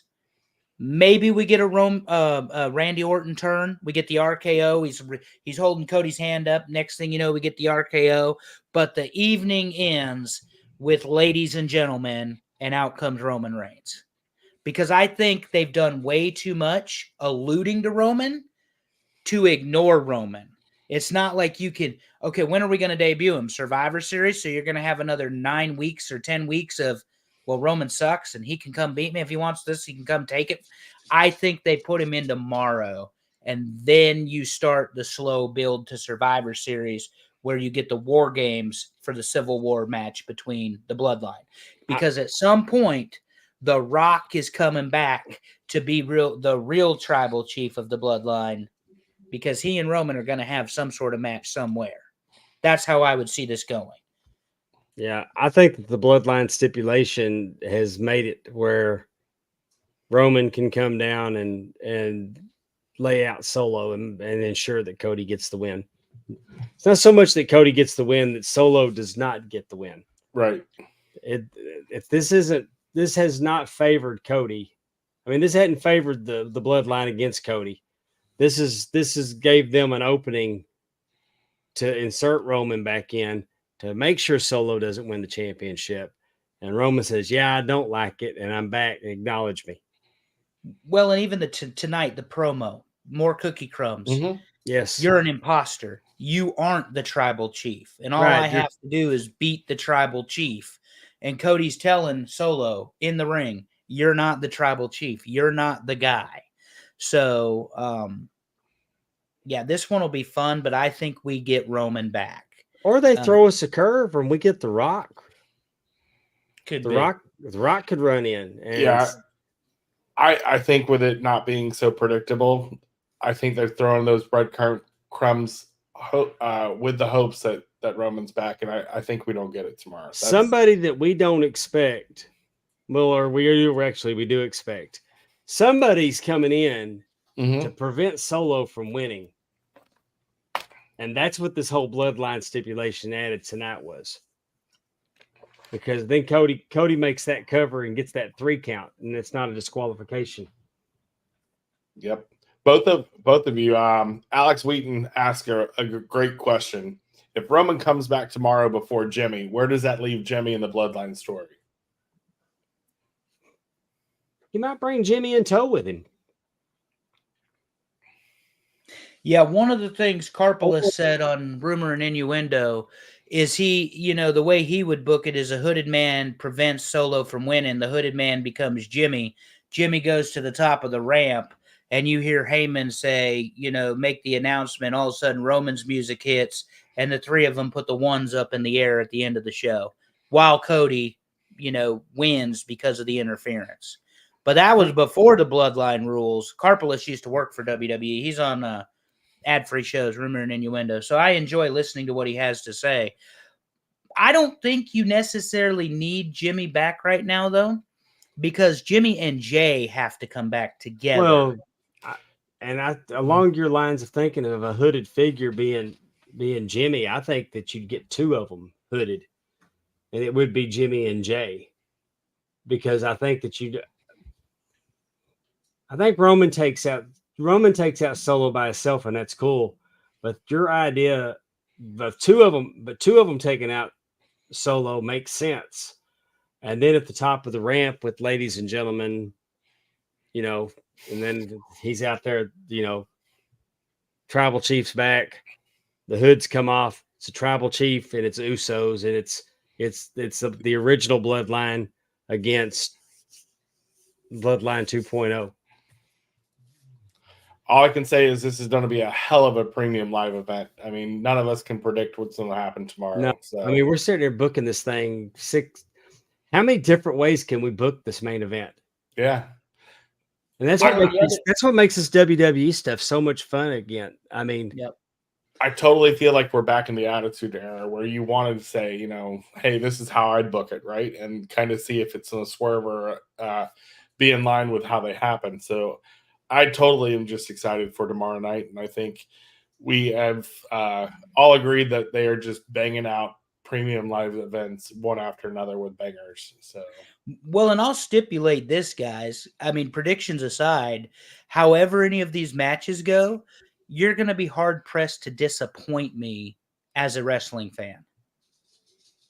Maybe we get a Randy Orton turn. We get the RKO. He's holding Cody's hand up. Next thing you know, we get the RKO. But the evening ends with ladies and gentlemen, and out comes Roman Reigns. Because I think they've done way too much alluding to Roman to ignore Roman. It's not like you can, okay, when are we going to debut him? Survivor Series? So you're going to have another 9 weeks or 10 weeks of, well, Roman sucks and he can come beat me. If he wants this, he can come take it. I think they put him in tomorrow, and then you start the slow build to Survivor Series where you get the War Games for the Civil War match between the bloodline. Because at some point, The Rock is coming back to be the real tribal chief of the bloodline, because he and Roman are going to have some sort of match somewhere. That's how I would see this going. Yeah, I think that the bloodline stipulation has made it where Roman can come down and lay out Solo and ensure that Cody gets the win. It's not so much that Cody gets the win, that Solo does not get the win. Right. If this has not favored Cody. I mean, this hadn't favored the bloodline against Cody. this is gave them an opening to insert Roman back in to make sure Solo doesn't win the championship. And Roman says, "Yeah, I don't like it, and I'm back. Acknowledge me." Well, and even tonight, the promo, more cookie crumbs. Mhm. Yes, You're an imposter. You aren't the tribal chief. And all Right, I have to do is beat the tribal chief. And Cody's telling Solo in the ring, you're not the tribal chief. You're not the guy. So, yeah, this one will be fun, but I think we get Roman back. or they throw us a curve and we get The Rock. Could The be. Rock could run in. And Yeah, I think with it not being so predictable, I think they're throwing those breadcrumbs with the hopes that Roman's back, and I think we don't get it tomorrow. somebody that we don't expect, well, or we do expect somebody's coming in Mhm. to prevent Solo from winning. And that's what this whole bloodline stipulation added tonight was. Because then Cody makes that cover and gets that 3 count, and it's not a disqualification. Yep. Both of you, Alex Wheaton asked a great question. If Roman comes back tomorrow before Jimmy, where does that leave Jimmy in the bloodline story? He might bring Jimmy in tow with him. Yeah, one of the things Karpala said on Rumor and Innuendo is he, the way he would book it is a hooded man prevents Solo from winning. The hooded man becomes Jimmy. Jimmy goes to the top of the ramp, and you hear Heyman say, make the announcement. All of a sudden, Roman's music hits, and the 3 of them put the ones up in the air at the end of the show, while Cody, wins because of the interference. But that was before the bloodline rules. Karpalis used to work for WWE. He's on ad-free shows, Rumor and Innuendo. So I enjoy listening to what he has to say. I don't think you necessarily need Jimmy back right now, though, because Jimmy and Jay have to come back together. Well, along your lines of thinking of a hooded figure being Jimmy, I think that you'd get 2 of them hooded, and it would be Jimmy and Jay, because I think Roman takes out Solo by himself, and that's cool. But your idea of 2 of them taking out Solo makes sense. And then at the top of the ramp with ladies and gentlemen, and then he's out there, tribal chief's back, the hoods come off. It's a tribal chief and it's Usos, and it's the original bloodline against Bloodline 2.0. All I can say is this is going to be a hell of a premium live event. I mean, none of us can predict what's going to happen tomorrow. No, so. I mean, we're sitting here booking this thing 6. How many different ways can we book this main event? Yeah. And that's what makes this WWE stuff so much fun again. I mean, Yep. I totally feel like we're back in the Attitude Era where you wanted to say, hey, this is how I'd book it, right? And kind of see if it's going to swerve or be in line with how they happen. So I totally am just excited for tomorrow night. And I think we have all agreed that they are just banging out premium live events one after another with bangers. So, well, and I'll stipulate this, guys. I mean, predictions aside, however any of these matches go, you're going to be hard pressed to disappoint me as a wrestling fan,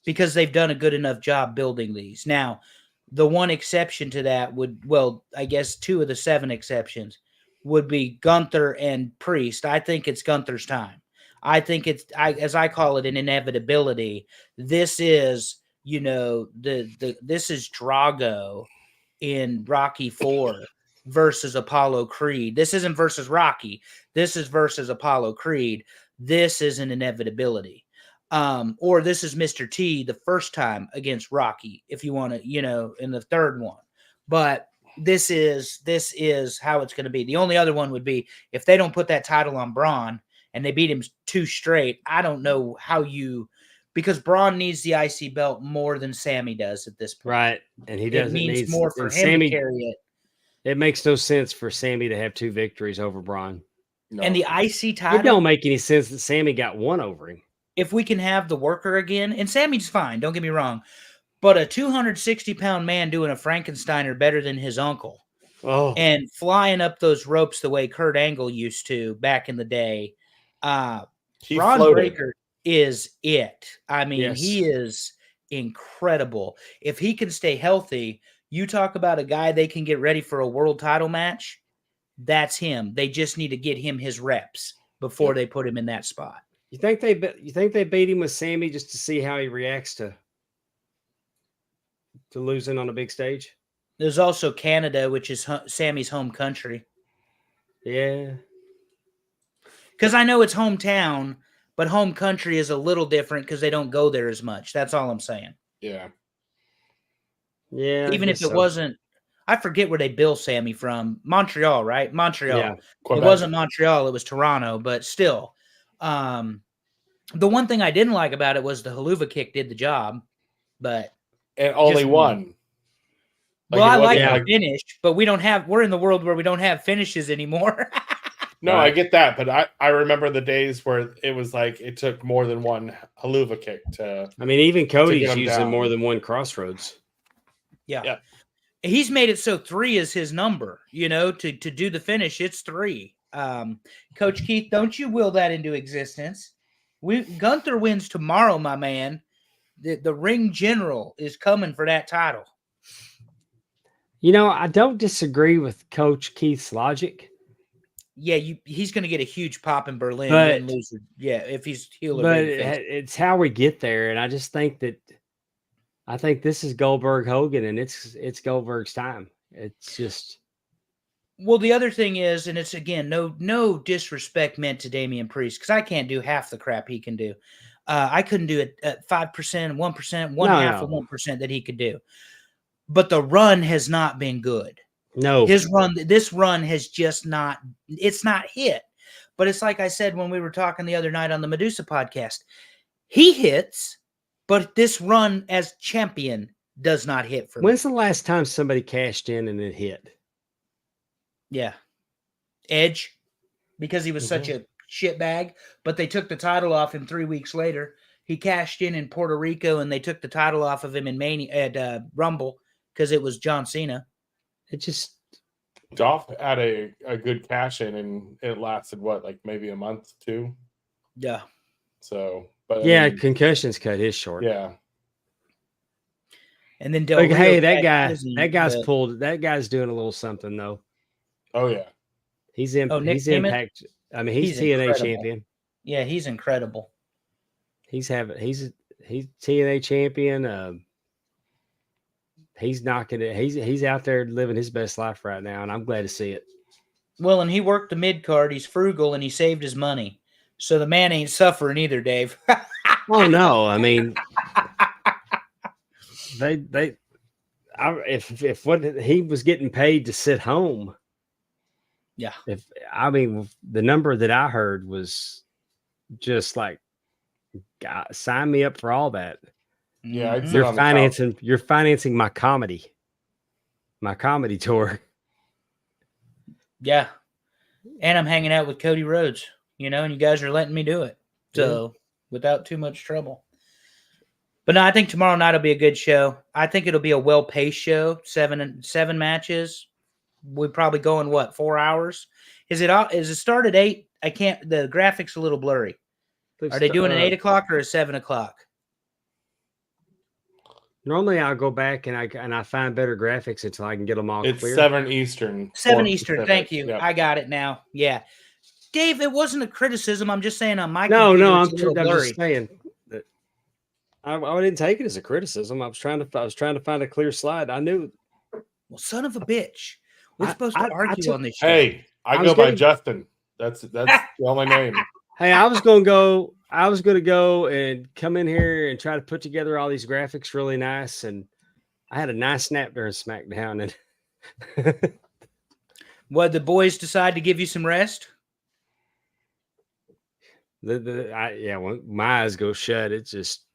because they've done a good enough job building these. Now, the one exception to that I guess 2 of the 7 exceptions would be Gunther and Priest. I think it's Gunther's time. I think as I call it, an inevitability. This is, this is Drago in Rocky 4 versus Apollo Creed. This isn't versus Rocky. This is versus Apollo Creed. This is an inevitability. Or this is Mr. T the first time against Rocky, if you want to, in the third one. But this is how it's going to be. The only other one would be if they don't put that title on Braun and they beat him 2 straight. I don't know how because Braun needs the IC belt more than Sammy does at this point. right. And he doesn't need more for him Sammy, to carry it. It makes no sense for Sammy to have 2 victories over Braun. no. And the IC title. It don't make any sense that Sammy got 1 over him. If we can have the worker again, and Sammy's fine, don't get me wrong, but a 260-pound man doing a Frankensteiner better than his uncle. Oh, and flying up those ropes the way Kurt Angle used to back in the day. He Braun floated. Breaker is it. I mean, yes. he is incredible. If he can stay healthy, you talk about a guy they can get ready for a world title match. That's him. They just need to get him his reps before they put him in that spot. You think they beat him with Sammy just to see how he reacts to losing on a big stage? There's also Canada, which is Sammy's home country. Yeah. Because I know it's hometown, but home country is a little different because they don't go there as much. That's all I'm saying. Yeah. Yeah. Even if it wasn't, I forget where they bill Sammy from. Montreal, right? Montreal. Yeah. It wasn't Montreal. It was Toronto, but still. The one thing I didn't like about it was the haluva kick did the job, but And only just- one. well, I like wasn't the finish, but we're in the world where we don't have finishes anymore. No, Right. I get that, but I remember the days where it was like it took more than one haluva kick to. I mean, even Cody's him using down. more than one crossroads. Yeah. He's made it so 3 is his number, to do the finish. It's 3. Coach Keith, don't you will that into existence. Gunther wins tomorrow, my man. The ring general is coming for that title. I don't disagree with Coach Keith's logic. Yeah, he's going to get a huge pop in Berlin. But- win, lose, yeah, if he's heel or But babyface. it's how we get there, and I just think this is Goldberg Hogan, and it's Goldberg's time. It's just Well, the other thing is, and it's again no disrespect meant to Damian Priest because I can't do half the crap he can do. I couldn't do it at 5%, 1%, one half of 1% that he could do. But the run has not been good. no. This run has just not. It's not hit. But it's like I said when we were talking the other night on the Medusa podcast. He hits, but this run as champion does not hit for me. When's the last time somebody cashed in and it hit? Yeah. Edge, because he was such a shitbag, but they took the title off him 3 weeks later. He cashed in Puerto Rico, and they took the title off of him in Mania at Rumble because it was John Cena. It just Dolph had a good cash in, and it lasted like maybe a month, 2. Yeah. So, but yeah, concussions cut his short. yeah. And then Del Like, Rio hey, that cashed guy, his, that guy's but- pulled. That guy's doing a little something though. Oh yeah. He's Nick Nemeth? impact. I mean, he's TNA incredible. champion. Yeah, he's incredible. He's TNA champion. He's knocking it. He's out there living his best life right now, and I'm glad to see it. Well, and he worked the mid card. He's frugal and he saved his money. So the man ain't suffering either, Dave. Oh no, I mean, if what he was getting paid to sit home. Yeah. The number that I heard was just like, God, sign me up for all that. Yeah, I'd Mhm. sit You're on the couch. financing my comedy tour. Yeah. And I'm hanging out with Cody Rhodes, and you guys are letting me do it. So without too much trouble. But no, I think tomorrow night will be a good show. I think it'll be a well-paced show. 7 matches. We're probably going 4 hours? Is it start at 8? The graphics a little blurry. Are they doing an 8 o'clock or a 7 o'clock? Normally I'll go back and I find better graphics until I can get them all It's clear. 7 Eastern. 7 4 Eastern. Pacific. Thank you. Yep. I got it now. Yeah. Dave, it wasn't a criticism. I'm just saying on my No, computer, I'm it's a little blurry. just saying that I didn't take it as a criticism. I was trying to find a clear slide. I knew. Well, son of a bitch. We're I- supposed to I argue took- on this show. Hey, I I was go by getting- Justin. That's the only name. Hey, I was going to go and come in here and try to put together all these graphics really nice, and I had a nice snap during SmackDown, and What, the boys decide to give you some rest? when my eyes go shut, it's just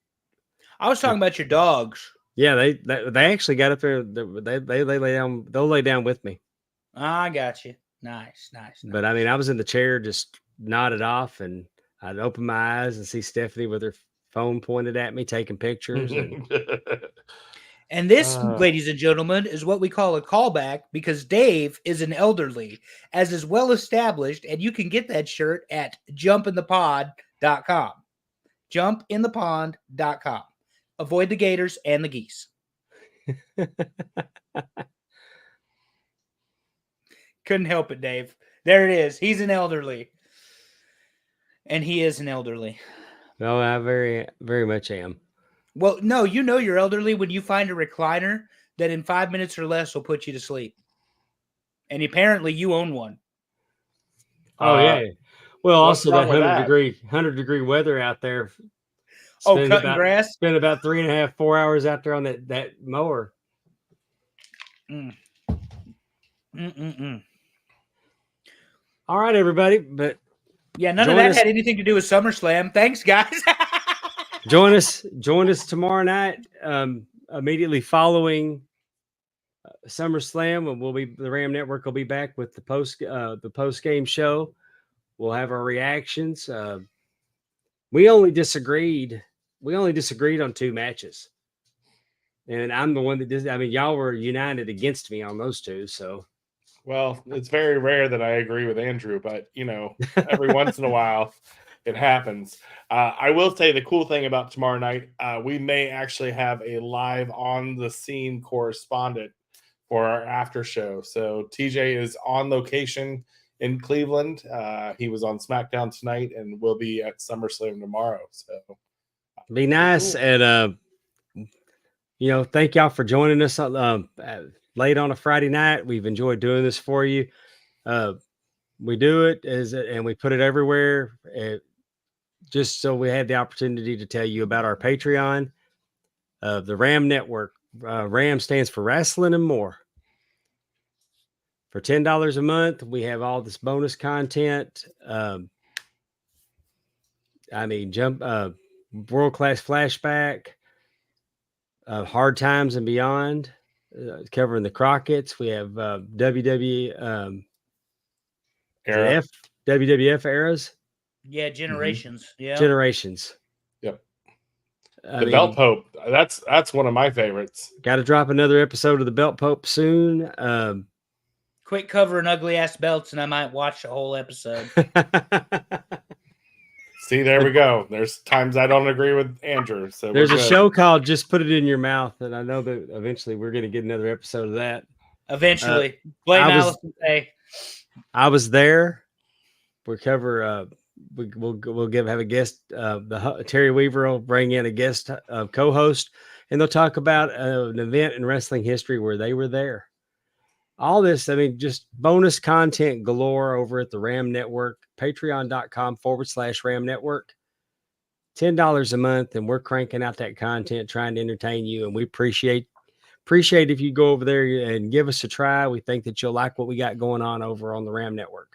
I was talking about your dogs. yeah. They actually got up there. They lay down. They'll lay down with me. I got you. Nice. But I mean, I was in the chair, just nodded off, and I'd open my eyes and see Stephanie with her phone pointed at me, taking pictures. And And this, ladies and gentlemen, is what we call a callback because Dave is an elderly, as is well established, and you can get that shirt at jumpinthepod.com. Jumpinthepond.com. Avoid the gators and the geese. Couldn't help it, Dave. There it is. He's an elderly. And he is an elderly. Well, I very, very much am. Well, no, you know you're elderly when you find a recliner that in 5 minutes or less will put you to sleep. And apparently you own one. Oh, yeah. Well, what's also that wrong with 100-degree weather out there. Cutting grass? Spend about 3.5, 4 hours out there on that mower. All right, everybody. But yeah, none of that had anything to do with SummerSlam. Thanks, guys. Join us tomorrow night, immediately following SummerSlam, and the Ram Network will be back with the post game show. We'll have our reactions. We only disagreed on 2 matches, and I'm the one that did. I mean, y'all were united against me on those 2. So, well, it's very rare that I agree with Andrew, but every once in a while. It happens. I will say the cool thing about tomorrow night, we may actually have a live on the scene correspondent for our after show. So TJ is on location in Cleveland. He was on Smackdown tonight and will be at SummerSlam tomorrow. So be nice. Cool. And, thank y'all for joining us late on a Friday night. We've enjoyed doing this for you. We do it and we put it everywhere. Just so we had the opportunity to tell you about our Patreon of the Ram Network. Ram stands for Wrestling and More. For $10 a month, we have all this bonus content. World-class flashback, Hard Times and Beyond, covering the Crockett's. We have WWE WWF eras. Yeah, Generations. Mm-hmm. Yeah, Generations. Yep. The Belt Pope. That's one of my favorites. Got to drop another episode of the Belt Pope soon. Quit covering ugly ass belts, and I might watch the whole episode. See, there we go. There's times I don't agree with Andrew. So there's a show called "Just Put It in Your Mouth," and I know that eventually we're going to get another episode of that. Eventually, blame Allison. I was there. We cover. We'll have a guest. Terry Weaver will bring in a guest co-host, and they'll talk about an event in wrestling history where they were there. All this, just bonus content galore over at the Ram Network, patreon.com/Ram Network. $10 a month, and we're cranking out that content, trying to entertain you, and we appreciate if you go over there and give us a try. We think that you'll like what we got going on over on the Ram Network.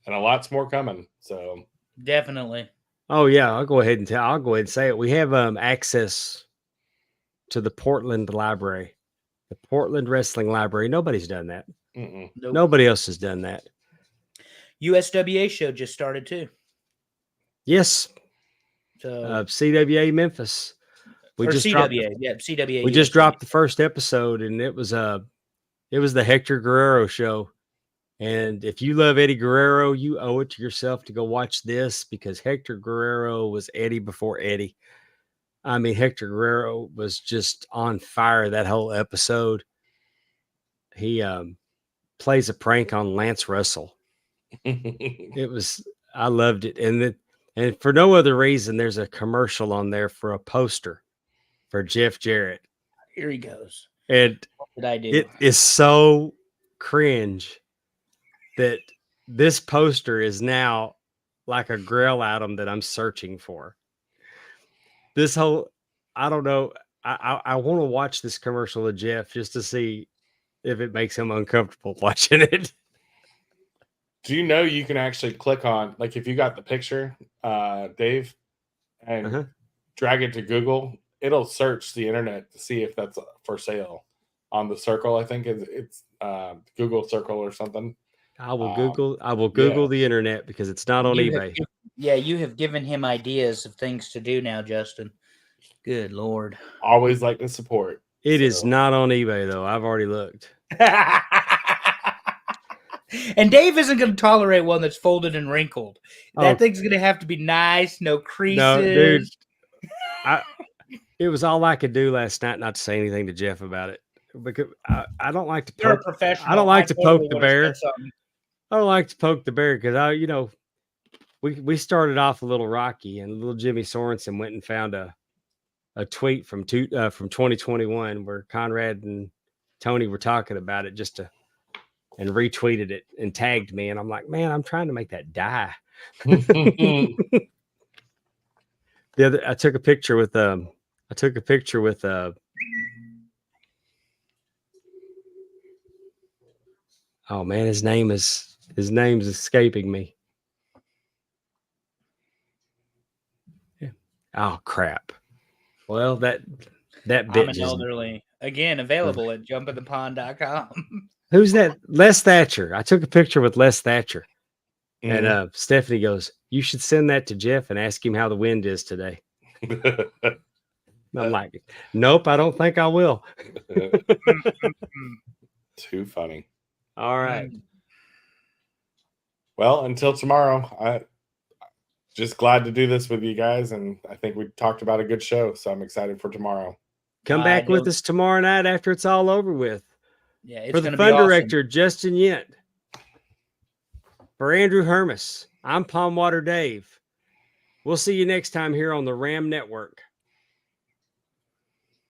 And a lot's more coming. So definitely. Oh yeah, I'll go ahead and say it. We have access to the Portland Library, the Portland Wrestling Library. Nobody's done that. Nope. Nobody else has done that. USWA show just started too. Yes. So CWA Memphis. CWA. We just dropped the first episode, and it was the Hector Guerrero show. And if you love Eddie Guerrero, you owe it to yourself to go watch this, because Hector Guerrero was Eddie before Eddie. Hector Guerrero was just on fire that whole episode. He plays a prank on Lance Russell. I loved it. And for no other reason, there's a commercial on there for a poster for Jeff Jarrett. Here he goes. And what did I do? It is so cringe that this poster is now like a Grail item that I'm searching for. I don't know. I want to watch this commercial of Jeff just to see if it makes him uncomfortable watching it. Do you know you can actually click on, like, if you got the picture, Dave, and drag it to Google, it'll search the internet to see if that's for sale on the circle. I think it's Google Circle or something. I will Google the internet, because it's not on eBay. You have given him ideas of things to do now, Justin. Good Lord. Always like to support. It is So- not on eBay though. I've already looked. And Dave isn't going to tolerate one that's folded and wrinkled. That Oh. thing's going to have to be nice, no creases. No, dude. It was all I could do last night not to say anything to Jeff about it because I don't like to You're a poke. professional. I don't like to totally poke the would've said bear. something. I don't like to poke the bear because we started off a little rocky, and little Jimmy Sorensen went and found a tweet from 2021 where Conrad and Tony were talking about it and retweeted it and tagged me, and I'm like, man, I'm trying to make that die. I took a picture with oh man, his name's escaping me. Yeah. Oh crap. Well, that I'm bitch an is, elderly. Again, available at jumpinthepond.com. who's that? Les Thatcher. I took a picture with Les Thatcher. Mhm. And Stephanie goes, you should send that to Jeff and ask him how the wind is today. I'm like, nope, I don't think I will. Too funny. All right. Well, until tomorrow, I just glad to do this with you guys, and I think we talked about a good show, so I'm excited for tomorrow. Come back with you'll- us tomorrow night after it's all over with. Yeah, it's For the going to fun be awesome. director, Justin Yent. For Andrew Hermes, I'm Palm Water Dave. We'll see you next time here on the Ram Network.